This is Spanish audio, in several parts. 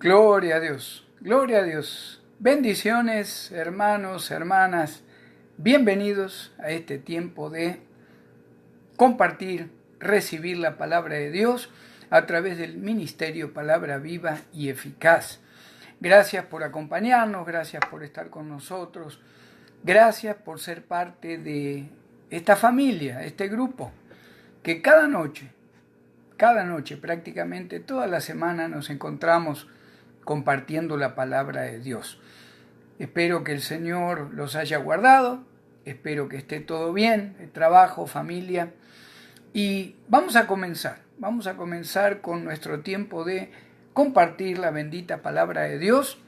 Gloria a Dios, gloria a Dios. Bendiciones, hermanos, hermanas. Bienvenidos a este tiempo de compartir, recibir la palabra de Dios a través del ministerio Palabra Viva y Eficaz. Gracias por acompañarnos, gracias por estar con nosotros, gracias por ser parte de esta familia, este grupo, que cada noche, prácticamente toda la semana nos encontramos compartiendo la palabra de Dios. Espero que el Señor los haya guardado, espero que esté todo bien, el trabajo, familia, y vamos a comenzar con nuestro tiempo de compartir la bendita palabra de Dios.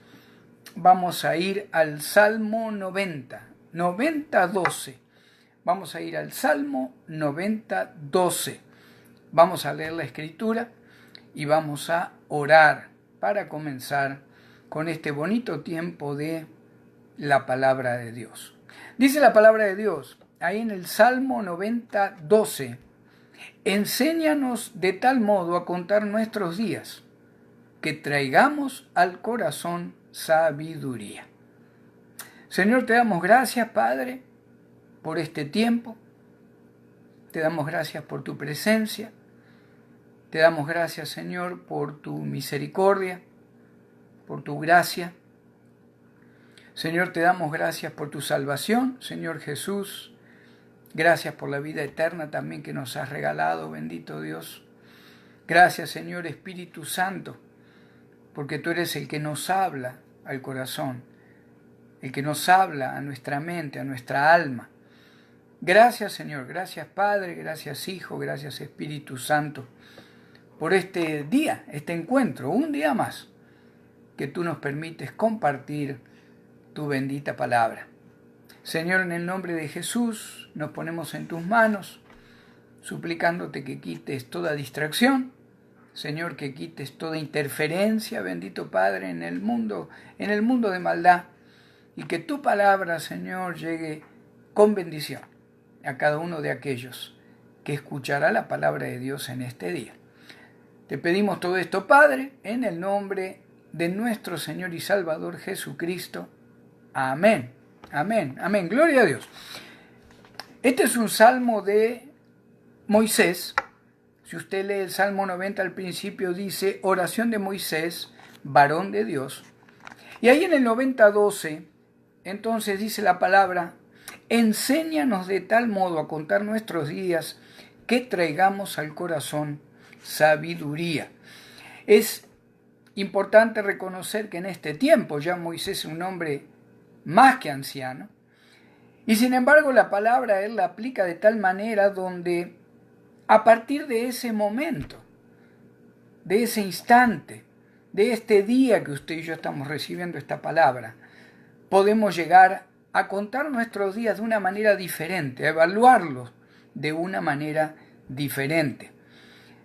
Vamos a ir al Salmo 90:12. Vamos a ir al Salmo 90:12. Vamos a leer la Escritura y vamos a orar para comenzar con este bonito tiempo de la palabra de Dios. Dice la palabra de Dios, ahí en el Salmo 90:12, enséñanos de tal modo a contar nuestros días, que traigamos al corazón sabiduría. Señor, te damos gracias, Padre, por este tiempo. Te damos gracias por tu presencia. Te damos gracias, Señor, por tu misericordia, por tu gracia. Señor, te damos gracias por tu salvación, Señor Jesús. Gracias por la vida eterna también que nos has regalado, bendito Dios. Gracias, Señor Espíritu Santo, porque tú eres el que nos habla al corazón, el que nos habla a nuestra mente, a nuestra alma. Gracias, Señor, gracias Padre, gracias Hijo, gracias Espíritu Santo, por este día, este encuentro, un día más, que tú nos permites compartir tu bendita palabra. Señor, en el nombre de Jesús, nos ponemos en tus manos, suplicándote que quites toda distracción, Señor, que quites toda interferencia, bendito Padre, en el mundo de maldad, y que tu palabra, Señor, llegue con bendición a cada uno de aquellos que escuchará la palabra de Dios en este día. Te pedimos todo esto, Padre, en el nombre de nuestro Señor y Salvador Jesucristo. Amén, amén, amén. Gloria a Dios. Este es un salmo de Moisés. Si usted lee el Salmo 90 al principio, dice oración de Moisés, varón de Dios. Y ahí en el 90:12, entonces dice la palabra, enséñanos de tal modo a contar nuestros días que traigamos al corazón sabiduría. Es importante reconocer que en este tiempo ya Moisés es un hombre más que anciano, y sin embargo la palabra él la aplica de tal manera donde a partir de ese momento, de ese instante, de este día que usted y yo estamos recibiendo esta palabra, podemos llegar a contar nuestros días de una manera diferente, a evaluarlos de una manera diferente.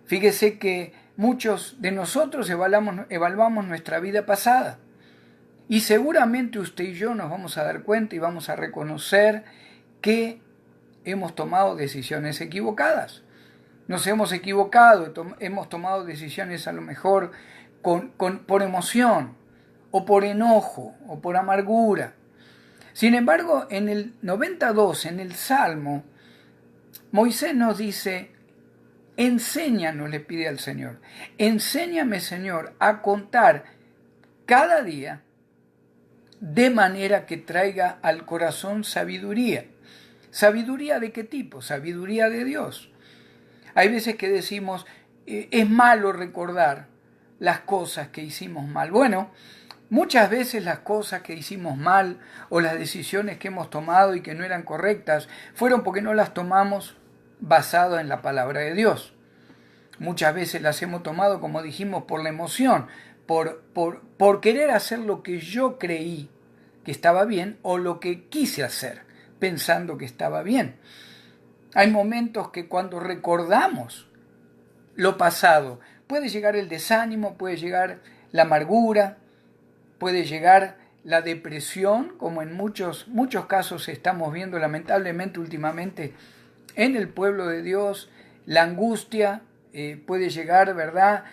Fíjese que muchos de nosotros evaluamos nuestra vida pasada y seguramente usted y yo nos vamos a dar cuenta y vamos a reconocer que hemos tomado decisiones equivocadas. Nos hemos equivocado, hemos tomado decisiones a lo mejor por emoción o por enojo o por amargura. Sin embargo, en el 92, en el Salmo, Moisés nos dice, enséñanos, le pide al Señor, enséñame, Señor, a contar cada día de manera que traiga al corazón sabiduría. ¿Sabiduría de qué tipo? Sabiduría de Dios. Hay veces que decimos, es malo recordar las cosas que hicimos mal. Bueno, muchas veces las cosas que hicimos mal o las decisiones que hemos tomado y que no eran correctas fueron porque no las tomamos basado en la palabra de Dios. Muchas veces las hemos tomado, como dijimos, por la emoción, por querer hacer lo que yo creí que estaba bien o lo que quise hacer, pensando que estaba bien. Hay momentos que cuando recordamos lo pasado, puede llegar el desánimo, puede llegar la amargura, puede llegar la depresión, como en muchos casos estamos viendo lamentablemente últimamente en el pueblo de Dios, la angustia, puede llegar, ¿verdad?,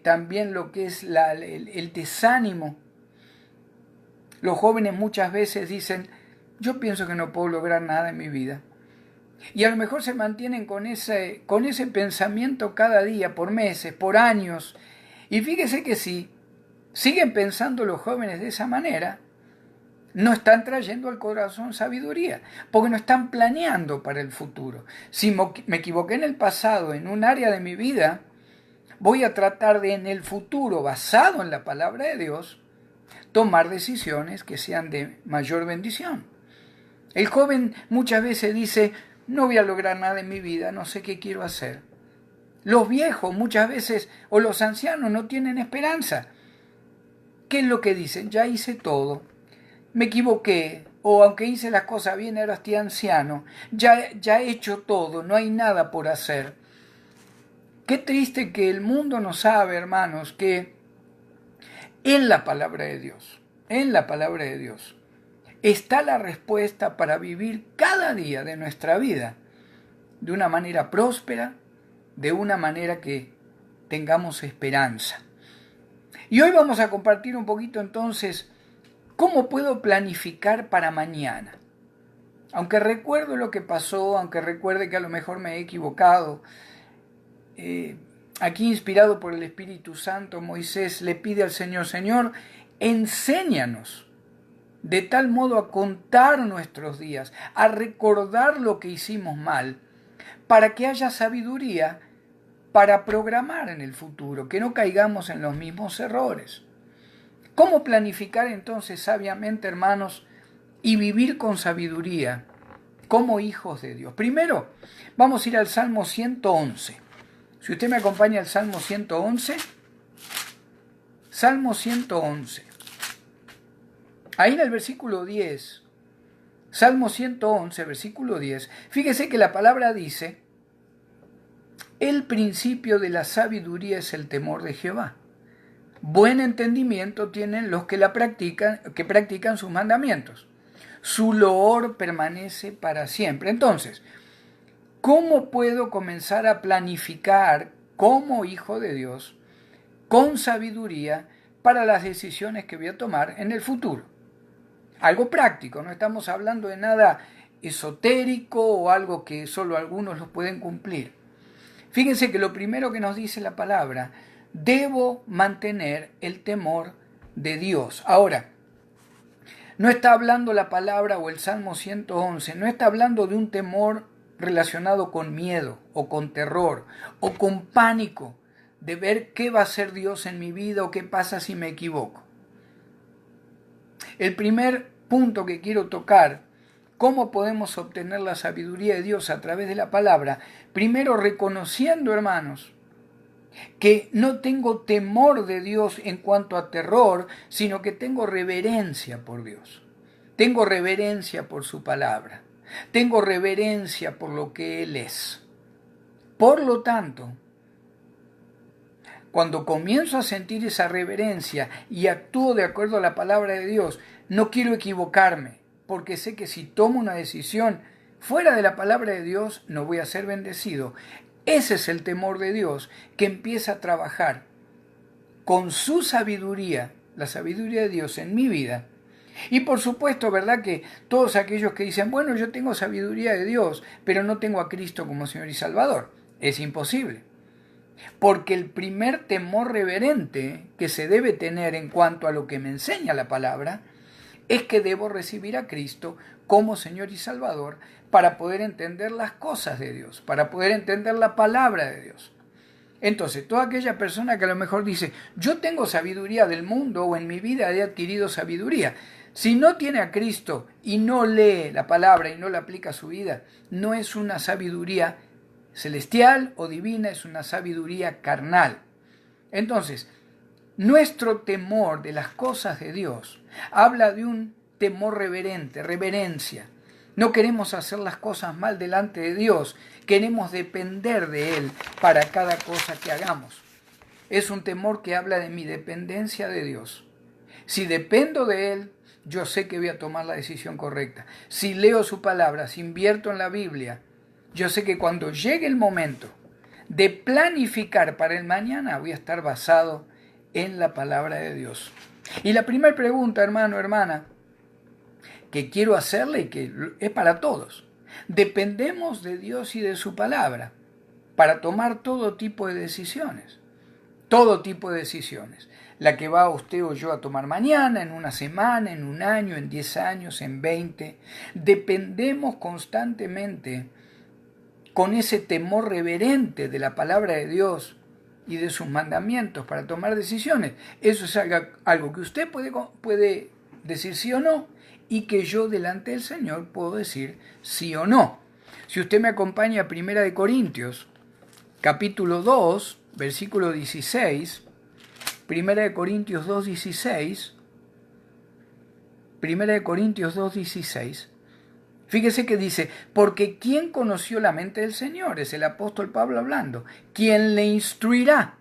también lo que es el desánimo. Los jóvenes muchas veces dicen, yo pienso que no puedo lograr nada en mi vida. Y a lo mejor se mantienen con ese pensamiento cada día, por meses, por años. Y fíjese que si siguen pensando los jóvenes de esa manera, no están trayendo al corazón sabiduría, porque no están planeando para el futuro. Si me equivoqué en el pasado, en un área de mi vida, voy a tratar de en el futuro, basado en la palabra de Dios, tomar decisiones que sean de mayor bendición. El joven muchas veces dice, no voy a lograr nada en mi vida, no sé qué quiero hacer. Los viejos muchas veces, o los ancianos, no tienen esperanza. ¿Qué es lo que dicen? Ya hice todo, me equivoqué, o aunque hice las cosas bien, ahora estoy anciano, ya he hecho todo, no hay nada por hacer. Qué triste que el mundo no sabe, hermanos, que en la palabra de Dios, está la respuesta para vivir cada día de nuestra vida de una manera próspera, de una manera que tengamos esperanza. Y hoy vamos a compartir un poquito entonces cómo puedo planificar para mañana. Aunque recuerdo lo que pasó, aunque recuerde que a lo mejor me he equivocado, aquí inspirado por el Espíritu Santo, Moisés le pide al Señor, Señor, enséñanos de tal modo a contar nuestros días, a recordar lo que hicimos mal, para que haya sabiduría para programar en el futuro, que no caigamos en los mismos errores. ¿Cómo planificar entonces sabiamente, hermanos, y vivir con sabiduría como hijos de Dios? Primero, vamos a ir al Salmo 111. Si usted me acompaña al Salmo 111, Salmo 111. Ahí en el versículo 10, Salmo 111, versículo 10, fíjese que la palabra dice, el principio de la sabiduría es el temor de Jehová. Buen entendimiento tienen los que practican sus mandamientos. Su loor permanece para siempre. Entonces, ¿cómo puedo comenzar a planificar como hijo de Dios con sabiduría para las decisiones que voy a tomar en el futuro? Algo práctico, no estamos hablando de nada esotérico o algo que solo algunos lo pueden cumplir. Fíjense que lo primero que nos dice la palabra, debo mantener el temor de Dios. Ahora, no está hablando la palabra o el Salmo 111, no está hablando de un temor relacionado con miedo o con terror o con pánico de ver qué va a hacer Dios en mi vida o qué pasa si me equivoco. El primer punto que quiero tocar, ¿cómo podemos obtener la sabiduría de Dios a través de la palabra? Primero reconociendo, hermanos, que no tengo temor de Dios en cuanto a terror, sino que tengo reverencia por Dios. Tengo reverencia por su palabra. Tengo reverencia por lo que Él es. Por lo tanto, cuando comienzo a sentir esa reverencia y actúo de acuerdo a la palabra de Dios, no quiero equivocarme, porque sé que si tomo una decisión fuera de la palabra de Dios, no voy a ser bendecido. Ese es el temor de Dios que empieza a trabajar con su sabiduría, la sabiduría de Dios en mi vida. Y por supuesto, ¿verdad? Que todos aquellos que dicen, bueno, yo tengo sabiduría de Dios, pero no tengo a Cristo como Señor y Salvador. Es imposible. Porque el primer temor reverente que se debe tener en cuanto a lo que me enseña la palabra es que debo recibir a Cristo como Señor y Salvador para poder entender las cosas de Dios, para poder entender la palabra de Dios. Entonces, toda aquella persona que a lo mejor dice, yo tengo sabiduría del mundo o en mi vida he adquirido sabiduría, si no tiene a Cristo y no lee la palabra y no la aplica a su vida, no es una sabiduría celestial o divina, es una sabiduría carnal. Entonces, nuestro temor de las cosas de Dios habla de un temor reverente, reverencia. No queremos hacer las cosas mal delante de Dios, queremos depender de Él para cada cosa que hagamos. Es un temor que habla de mi dependencia de Dios. Si dependo de Él, yo sé que voy a tomar la decisión correcta. Si leo su palabra, si invierto en la Biblia, yo sé que cuando llegue el momento de planificar para el mañana, voy a estar basado en la palabra de Dios. Y la primera pregunta, hermano, hermana, que quiero hacerle y que es para todos. Dependemos de Dios y de su palabra para tomar todo tipo de decisiones. Todo tipo de decisiones. La que va usted o yo a tomar mañana, en una semana, en un año, en 10 años, en 20. Dependemos constantemente con ese temor reverente de la palabra de Dios y de sus mandamientos para tomar decisiones. Eso es algo que usted puede decir sí o no y que yo delante del Señor puedo decir sí o no. Si usted me acompaña a 1 Corintios, capítulo 2, versículo 16, 1 Corintios 2, 16, 1 Corintios 2, 16, fíjese que dice, porque ¿quién conoció la mente del Señor? Es el apóstol Pablo hablando. ¿Quién le instruirá?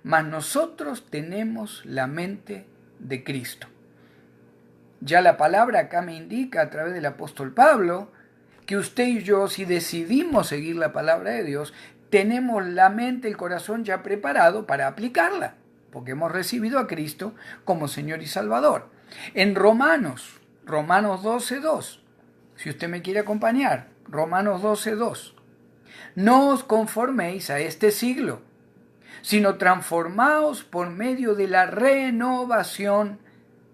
Mas nosotros tenemos la mente de Cristo. Ya la palabra acá me indica a través del apóstol Pablo que usted y yo, si decidimos seguir la palabra de Dios, tenemos la mente, el corazón ya preparado para aplicarla, porque hemos recibido a Cristo como Señor y Salvador. En Romanos 12:2, si usted me quiere acompañar, Romanos 12:2. No os conforméis a este siglo, sino transformaos por medio de la renovación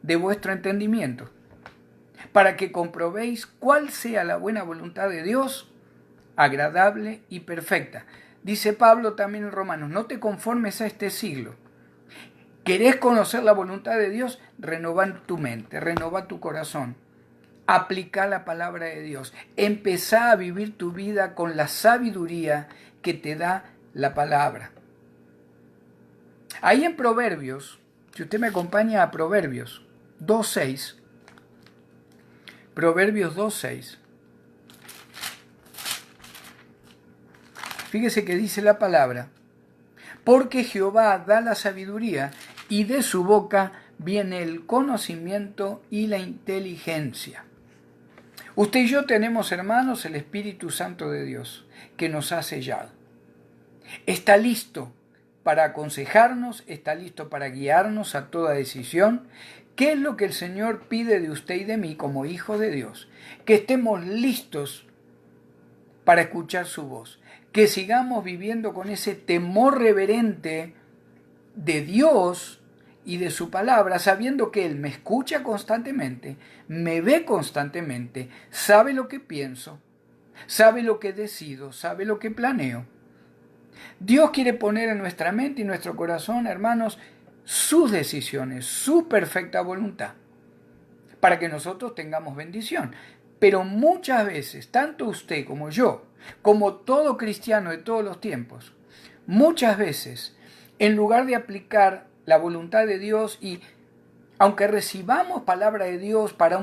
de vuestro entendimiento, para que comprobéis cuál sea la buena voluntad de Dios, agradable y perfecta. Dice Pablo también en Romanos, no te conformes a este siglo. ¿Querés conocer la voluntad de Dios? Renova tu mente, renova tu corazón. Aplica la palabra de Dios. Empezá a vivir tu vida con la sabiduría que te da la palabra. Ahí en Proverbios, si usted me acompaña a Proverbios 2:6, Proverbios 2:6, fíjese que dice la palabra, porque Jehová da la sabiduría y de su boca viene el conocimiento y la inteligencia. Usted y yo tenemos, hermanos, el Espíritu Santo de Dios, que nos ha sellado. Está listo para aconsejarnos, está listo para guiarnos a toda decisión. ¿Qué es lo que el Señor pide de usted y de mí como hijos de Dios? Que estemos listos para escuchar su voz, que sigamos viviendo con ese temor reverente de Dios y de su palabra, sabiendo que Él me escucha constantemente, me ve constantemente, sabe lo que pienso, sabe lo que decido, sabe lo que planeo. Dios quiere poner en nuestra mente y nuestro corazón, hermanos, sus decisiones, su perfecta voluntad, para que nosotros tengamos bendición. Pero muchas veces, tanto usted como yo, como todo cristiano de todos los tiempos, muchas veces, en lugar de aplicar la voluntad de Dios y aunque recibamos palabra de Dios para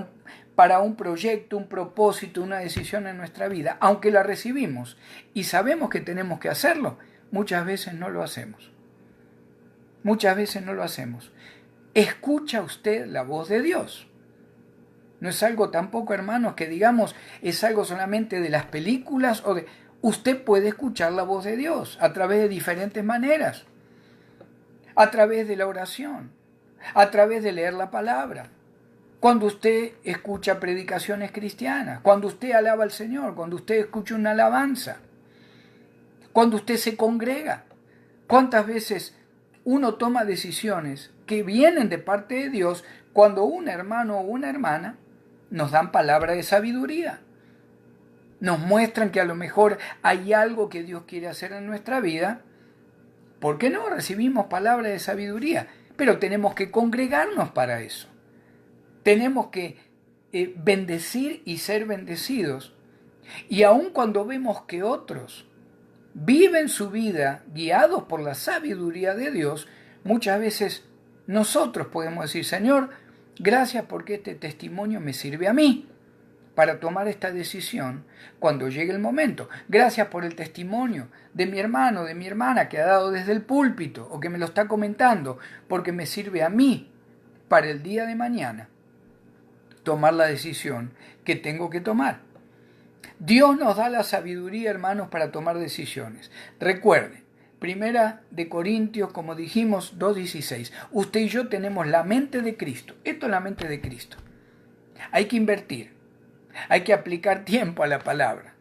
un proyecto, un propósito, una decisión en nuestra vida, aunque la recibimos y sabemos que tenemos que hacerlo, muchas veces no lo hacemos. Muchas veces no lo hacemos. ¿Escucha usted la voz de Dios? No es algo tampoco, hermanos, que digamos es algo solamente de las películas o de... Usted puede escuchar la voz de Dios a través de diferentes maneras. A través de la oración, a través de leer la palabra, cuando usted escucha predicaciones cristianas, cuando usted alaba al Señor, cuando usted escucha una alabanza, cuando usted se congrega. ¿Cuántas veces uno toma decisiones que vienen de parte de Dios cuando un hermano o una hermana nos dan palabra de sabiduría? Nos muestran que a lo mejor hay algo que Dios quiere hacer en nuestra vida. ¿Por qué no? Recibimos palabra de sabiduría, pero tenemos que congregarnos para eso. Tenemos que bendecir y ser bendecidos. Y aun cuando vemos que otros viven su vida guiados por la sabiduría de Dios, muchas veces nosotros podemos decir, Señor, gracias porque este testimonio me sirve a mí para tomar esta decisión cuando llegue el momento. Gracias por el testimonio de mi hermano, de mi hermana que ha dado desde el púlpito o que me lo está comentando, porque me sirve a mí para el día de mañana tomar la decisión que tengo que tomar. Dios nos da la sabiduría, hermanos, para tomar decisiones. Recuerden, 1 Corintios, como dijimos, 2:16. Usted y yo tenemos la mente de Cristo. Esto es la mente de Cristo. Hay que invertir. Hay que aplicar tiempo a la palabra.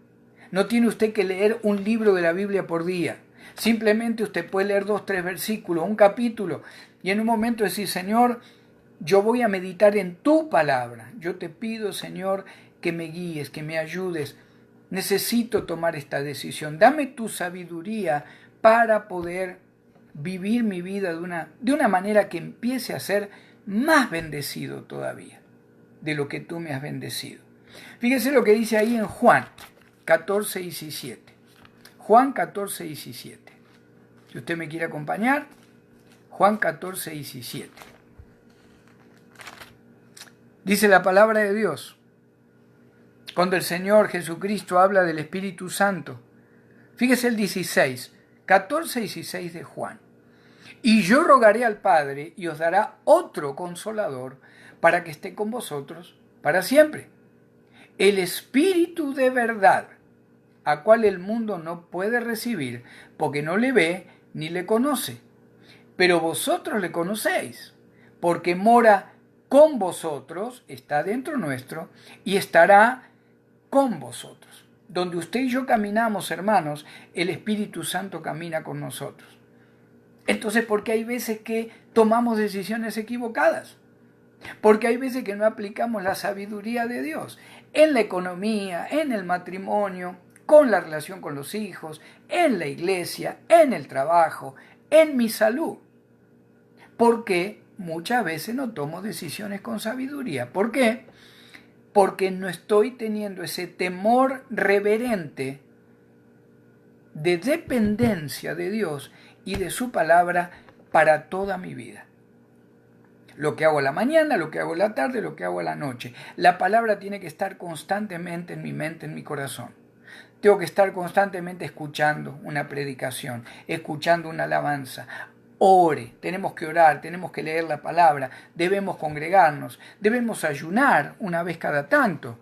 No tiene usted que leer un libro de la Biblia por día. Simplemente usted puede leer 2, 3 versículos, un capítulo, y en un momento decir, Señor, yo voy a meditar en tu palabra. Yo te pido, Señor, que me guíes, que me ayudes. Necesito tomar esta decisión. Dame tu sabiduría para poder vivir mi vida de una manera que empiece a ser más bendecido todavía de lo que tú me has bendecido. Fíjese lo que dice ahí en Juan 14:17. Juan 14:17. Si usted me quiere acompañar, Juan 14:17. Dice la palabra de Dios, cuando el Señor Jesucristo habla del Espíritu Santo. Fíjese el 16, 14:16 de Juan. Y yo rogaré al Padre y os dará otro consolador para que esté con vosotros para siempre. El Espíritu de verdad, a cual el mundo no puede recibir, porque no le ve ni le conoce. Pero vosotros le conocéis, porque mora con vosotros, está dentro nuestro, y estará con vosotros. Donde usted y yo caminamos, hermanos, el Espíritu Santo camina con nosotros. Entonces, ¿por qué hay veces que tomamos decisiones equivocadas? Porque hay veces que no aplicamos la sabiduría de Dios en la economía, en el matrimonio, con la relación con los hijos, en la iglesia, en el trabajo, en mi salud. Porque muchas veces no tomo decisiones con sabiduría. ¿Por qué? Porque no estoy teniendo ese temor reverente de dependencia de Dios y de su palabra para toda mi vida. Lo que hago a la mañana, lo que hago a la tarde, lo que hago a la noche. La palabra tiene que estar constantemente en mi mente, en mi corazón. Tengo que estar constantemente escuchando una predicación, escuchando una alabanza. Ore, tenemos que orar, tenemos que leer la palabra, debemos congregarnos, debemos ayunar una vez cada tanto,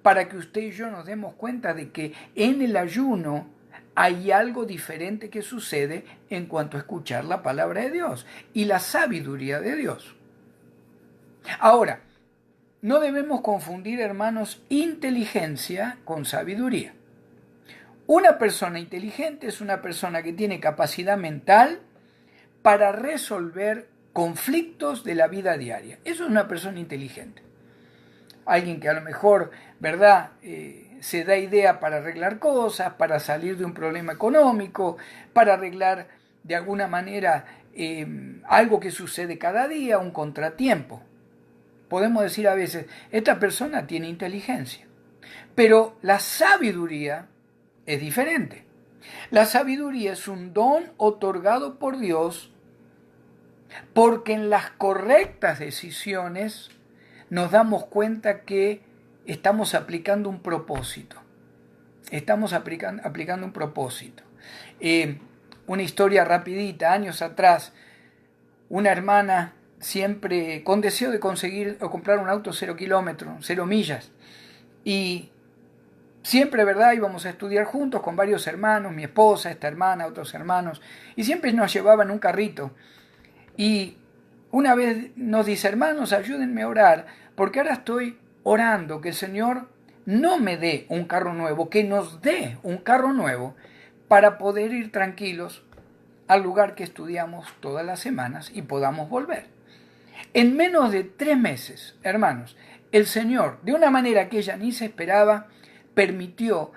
para que usted y yo nos demos cuenta de que en el ayuno hay algo diferente que sucede en cuanto a escuchar la palabra de Dios y la sabiduría de Dios. Ahora, no debemos confundir, hermanos, inteligencia con sabiduría. Una persona inteligente es una persona que tiene capacidad mental para resolver conflictos de la vida diaria. Eso es una persona inteligente. Alguien que a lo mejor, ¿verdad?, se da idea para arreglar cosas, para salir de un problema económico, para arreglar de alguna manera algo que sucede cada día, un contratiempo. Podemos decir a veces, esta persona tiene inteligencia, pero la sabiduría es diferente. La sabiduría es un don otorgado por Dios porque en las correctas decisiones nos damos cuenta que estamos aplicando un propósito. Estamos aplicando un propósito. Una historia rapidita, años atrás, una hermana siempre con deseo de conseguir o comprar un auto 0 kilómetros, 0 millas. Y siempre, ¿verdad?, íbamos a estudiar juntos con varios hermanos, mi esposa, esta hermana, otros hermanos, y siempre nos llevaban un carrito. Y una vez nos dice, hermanos, ayúdenme a orar, porque ahora estoy orando que el Señor no me dé un carro nuevo, que nos dé un carro nuevo para poder ir tranquilos al lugar que estudiamos todas las semanas y podamos volver. En menos de 3 meses, hermanos, el Señor, de una manera que ella ni se esperaba, permitió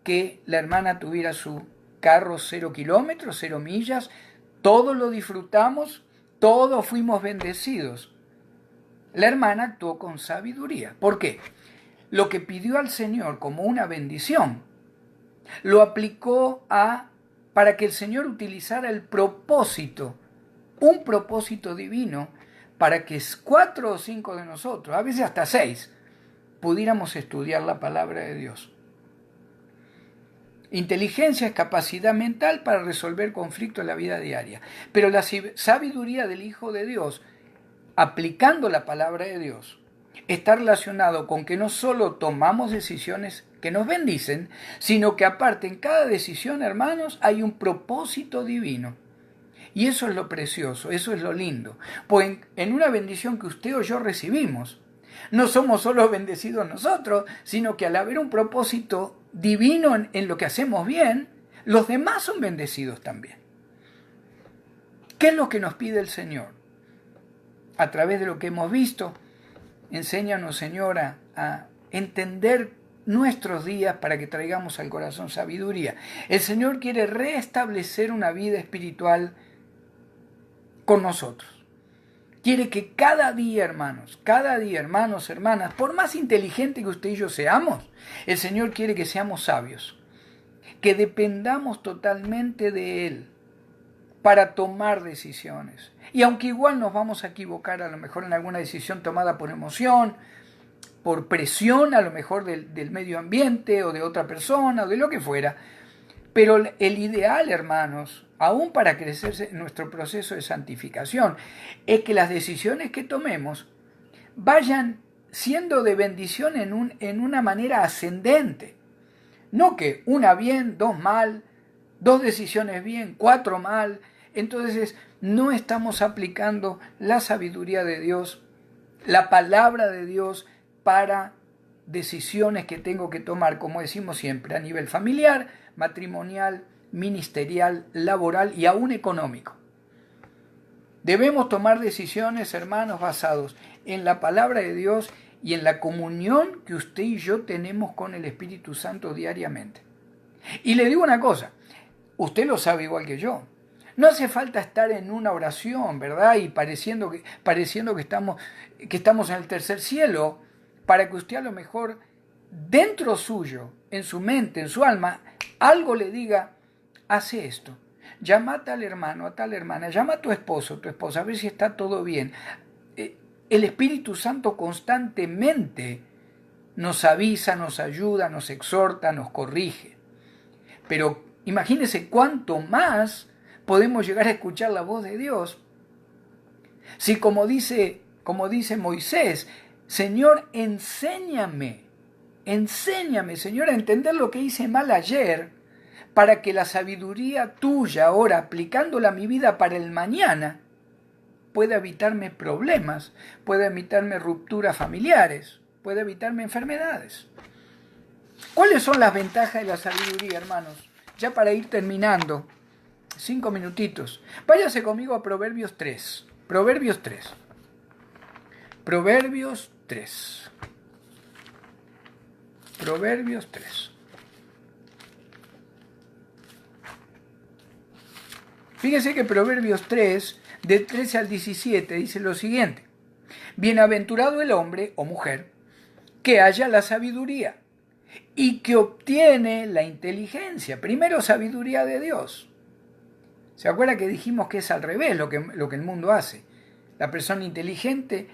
que la hermana tuviera su carro 0 kilómetros, 0 millas, todos lo disfrutamos, todos fuimos bendecidos. La hermana actuó con sabiduría. ¿Por qué? Lo que pidió al Señor como una bendición, lo aplicó para que el Señor utilizara el propósito, un propósito divino, para que 4 o 5 de nosotros, a veces hasta 6, pudiéramos estudiar la palabra de Dios. Inteligencia es capacidad mental para resolver conflictos en la vida diaria. Pero la sabiduría del Hijo de Dios, aplicando la palabra de Dios, está relacionado con que no solo tomamos decisiones que nos bendicen, sino que aparte en cada decisión, hermanos, hay un propósito divino. Y eso es lo precioso, eso es lo lindo. Pues en una bendición que usted o yo recibimos, no somos solo bendecidos nosotros, sino que al haber un propósito divino en lo que hacemos bien, los demás son bendecidos también. ¿Qué es lo que nos pide el Señor? A través de lo que hemos visto, enséñanos, Señor, a entender nuestros días para que traigamos al corazón sabiduría. El Señor quiere restablecer una vida espiritual con nosotros. Quiere que cada día, hermanos, hermanas, por más inteligente que usted y yo seamos, el Señor quiere que seamos sabios, que dependamos totalmente de Él para tomar decisiones. Y aunque igual nos vamos a equivocar a lo mejor en alguna decisión tomada por emoción, por presión a lo mejor del medio ambiente o de otra persona o de lo que fuera, pero el ideal, hermanos, aún para crecer en nuestro proceso de santificación, es que las decisiones que tomemos vayan siendo de bendición en una manera ascendente. No que una bien, dos mal, dos decisiones bien, cuatro mal. Entonces no estamos aplicando la sabiduría de Dios, la palabra de Dios para decisiones que tengo que tomar, como decimos siempre, a nivel familiar, matrimonial, ministerial, laboral y aún económico. Debemos tomar decisiones, hermanos, basados en la palabra de Dios y en la comunión que usted y yo tenemos con el Espíritu Santo diariamente. Y le digo una cosa, usted lo sabe igual que yo. No hace falta estar en una oración, ¿verdad? Y pareciendo que estamos en el tercer cielo, para que usted a lo mejor dentro suyo, en su mente, en su alma, algo le diga, hace esto. Llama a tal hermano, a tal hermana, llama a tu esposo, tu esposa, a ver si está todo bien. El Espíritu Santo constantemente nos avisa, nos ayuda, nos exhorta, nos corrige. Pero imagínese cuánto más podemos llegar a escuchar la voz de Dios si como dice Moisés, Señor, enséñame, Señor, a entender lo que hice mal ayer, para que la sabiduría tuya ahora, aplicándola a mi vida para el mañana, pueda evitarme problemas, pueda evitarme rupturas familiares, pueda evitarme enfermedades. ¿Cuáles son las ventajas de la sabiduría, hermanos? Ya para ir terminando, 5 minutitos. Váyase conmigo a Proverbios 3. Proverbios 3. Proverbios 3. Proverbios 3. Fíjese que Proverbios 3, del 13 al 17, dice lo siguiente. Bienaventurado el hombre o mujer que halla la sabiduría y que obtiene la inteligencia. Primero, sabiduría de Dios. ¿Se acuerda que dijimos que es al revés lo que el mundo hace? La persona inteligente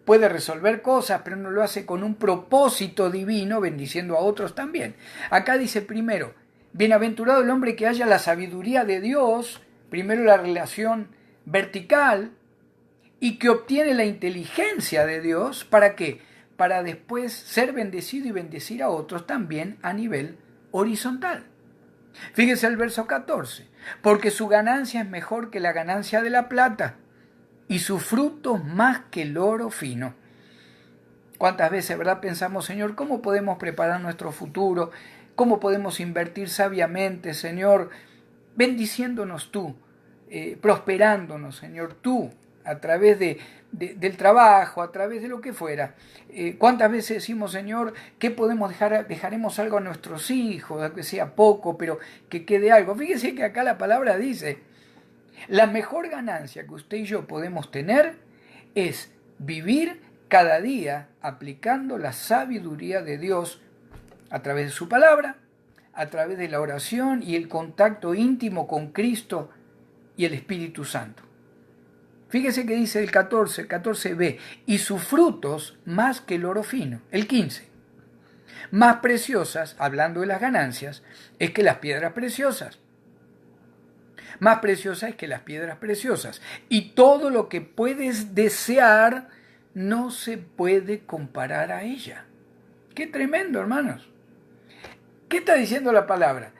puede resolver cosas, pero no lo hace con un propósito divino, bendiciendo a otros también. Acá dice primero, bienaventurado el hombre que haya la sabiduría de Dios, primero la relación vertical, y que obtiene la inteligencia de Dios, ¿para qué? Para después ser bendecido y bendecir a otros también a nivel horizontal. Fíjese el verso 14, porque su ganancia es mejor que la ganancia de la plata, y su fruto más que el oro fino. ¿Cuántas veces, verdad, pensamos, Señor, cómo podemos preparar nuestro futuro? ¿Cómo podemos invertir sabiamente, Señor? Bendiciéndonos tú, prosperándonos, Señor, tú, a través del trabajo, a través de lo que fuera. ¿Cuántas veces decimos, Señor, qué podemos dejar? Dejaremos algo a nuestros hijos, que sea poco, pero que quede algo. Fíjese que acá la palabra dice, la mejor ganancia que usted y yo podemos tener es vivir cada día aplicando la sabiduría de Dios a través de su palabra, a través de la oración y el contacto íntimo con Cristo y el Espíritu Santo. Fíjese que dice el 14b, y sus frutos más que el oro fino. El 15, más preciosas, hablando de las ganancias, es que las piedras preciosas. Más preciosa es que las piedras preciosas. Y todo lo que puedes desear no se puede comparar a ella. Qué tremendo, hermanos. ¿Qué está diciendo la palabra?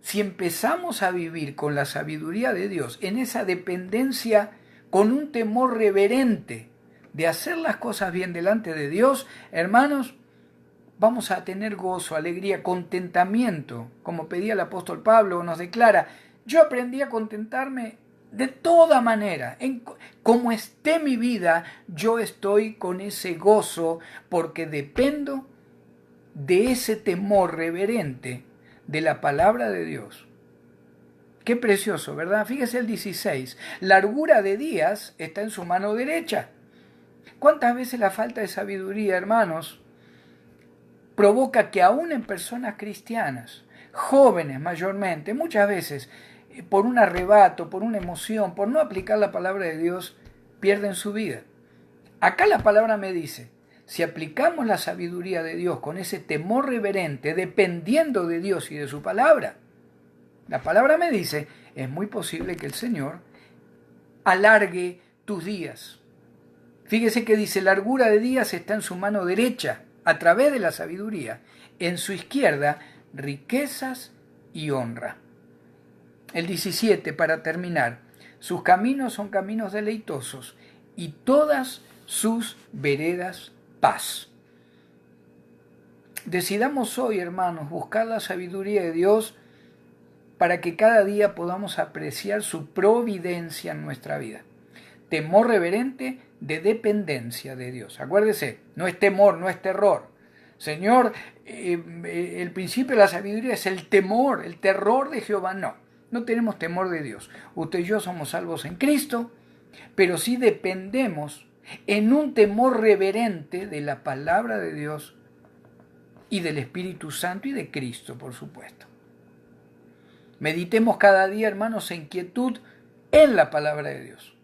Si empezamos a vivir con la sabiduría de Dios, en esa dependencia, con un temor reverente de hacer las cosas bien delante de Dios, hermanos, vamos a tener gozo, alegría, contentamiento, como pedía el apóstol Pablo, nos declara, yo aprendí a contentarme de toda manera, como esté mi vida, yo estoy con ese gozo porque dependo de ese temor reverente de la palabra de Dios. Qué precioso, ¿verdad? Fíjese el 16, largura de días está en su mano derecha. ¿Cuántas veces la falta de sabiduría, hermanos, provoca que aún en personas cristianas, jóvenes mayormente, muchas veces por un arrebato, por una emoción, por no aplicar la palabra de Dios, pierden su vida? Acá la palabra me dice, si aplicamos la sabiduría de Dios con ese temor reverente, dependiendo de Dios y de su palabra, la palabra me dice, es muy posible que el Señor alargue tus días. Fíjese que dice, largura de días está en su mano derecha, a través de la sabiduría, en su izquierda, riquezas y honra. El 17, para terminar, sus caminos son caminos deleitosos y todas sus veredas paz. Decidamos hoy, hermanos, buscar la sabiduría de Dios para que cada día podamos apreciar su providencia en nuestra vida. Temor reverente de dependencia de Dios. Acuérdese, no es temor, no es terror. Señor, el principio de la sabiduría es el temor, el terror de Jehová. No tenemos temor de Dios. Usted y yo somos salvos en Cristo, pero sí dependemos en un temor reverente de la palabra de Dios y del Espíritu Santo y de Cristo, por supuesto. Meditemos cada día, hermanos, en quietud en la palabra de Dios,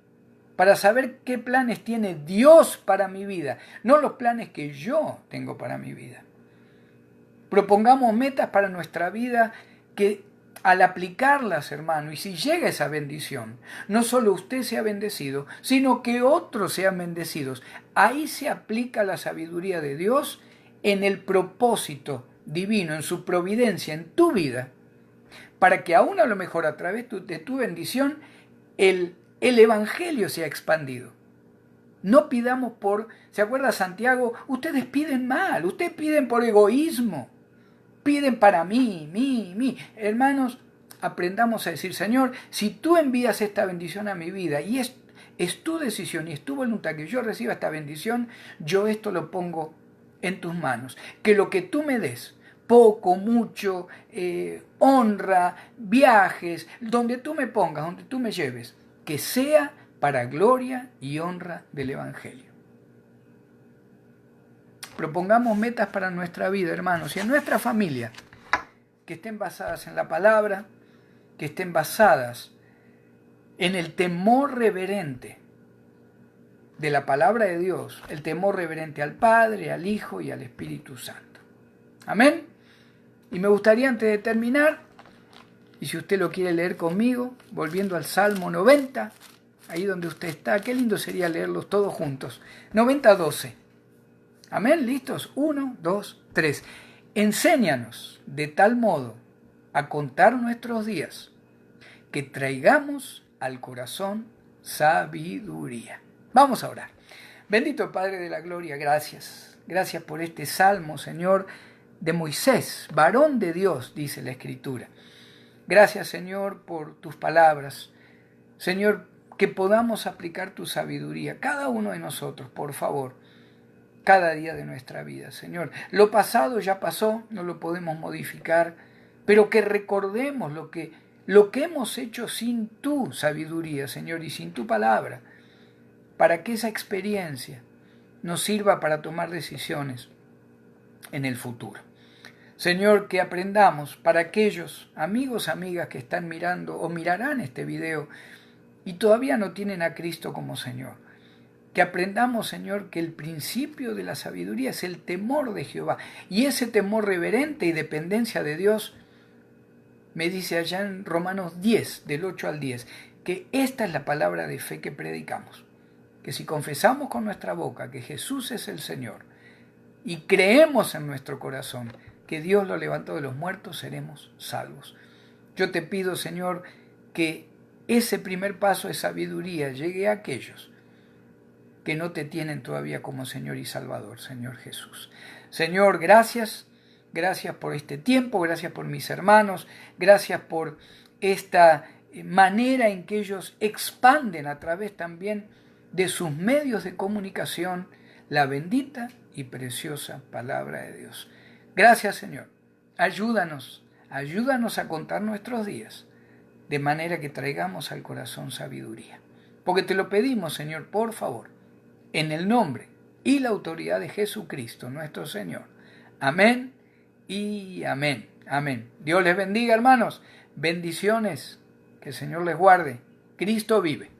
para saber qué planes tiene Dios para mi vida, no los planes que yo tengo para mi vida. Propongamos metas para nuestra vida que al aplicarlas, hermano, y si llega esa bendición, no solo usted sea bendecido, sino que otros sean bendecidos. Ahí se aplica la sabiduría de Dios en el propósito divino, en su providencia, en tu vida, para que aún a lo mejor a través de tu bendición, el evangelio sea expandido. No pidamos ¿se acuerda Santiago? Ustedes piden mal, ustedes piden por egoísmo. Piden para mí. Hermanos, aprendamos a decir, Señor, si tú envías esta bendición a mi vida y es tu decisión y es tu voluntad que yo reciba esta bendición, yo esto lo pongo en tus manos. Que lo que tú me des, poco, mucho, honra, viajes, donde tú me pongas, donde tú me lleves, que sea para gloria y honra del Evangelio. Propongamos metas para nuestra vida, hermanos, y en nuestra familia, que estén basadas en la palabra, que estén basadas en el temor reverente de la palabra de Dios, el temor reverente al Padre, al Hijo y al Espíritu Santo. Amén. Y me gustaría, antes de terminar, y si usted lo quiere leer conmigo, volviendo al Salmo 90, ahí donde usted está, qué lindo sería leerlos todos juntos. 90:12. Amén, ¿listos? 1, 2, 3. Enséñanos de tal modo a contar nuestros días que traigamos al corazón sabiduría. Vamos a orar. Bendito Padre de la gloria, gracias. Gracias por este salmo, Señor, de Moisés, varón de Dios, dice la Escritura. Gracias, Señor, por tus palabras. Señor, que podamos aplicar tu sabiduría, cada uno de nosotros, por favor, cada día de nuestra vida, Señor. Lo pasado ya pasó, no lo podemos modificar, pero que recordemos lo que hemos hecho sin tu sabiduría, Señor, y sin tu palabra, para que esa experiencia nos sirva para tomar decisiones en el futuro. Señor, que aprendamos para aquellos amigos, amigas que están mirando o mirarán este video y todavía no tienen a Cristo como Señor. Que aprendamos, Señor, que el principio de la sabiduría es el temor de Jehová. Y ese temor reverente y dependencia de Dios, me dice allá en Romanos 10, del 8 al 10, que esta es la palabra de fe que predicamos. Que si confesamos con nuestra boca que Jesús es el Señor y creemos en nuestro corazón que Dios lo levantó de los muertos, seremos salvos. Yo te pido, Señor, que ese primer paso de sabiduría llegue a aquellos que no te tienen todavía como Señor y Salvador, Señor Jesús. Señor, gracias por este tiempo, gracias por mis hermanos, gracias por esta manera en que ellos expanden a través también de sus medios de comunicación la bendita y preciosa palabra de Dios. Gracias, Señor. Ayúdanos a contar nuestros días, de manera que traigamos al corazón sabiduría. Porque te lo pedimos, Señor, por favor, en el nombre y la autoridad de Jesucristo, nuestro Señor. Amén y amén. Amén. Dios les bendiga, hermanos. Bendiciones. Que el Señor les guarde. Cristo vive.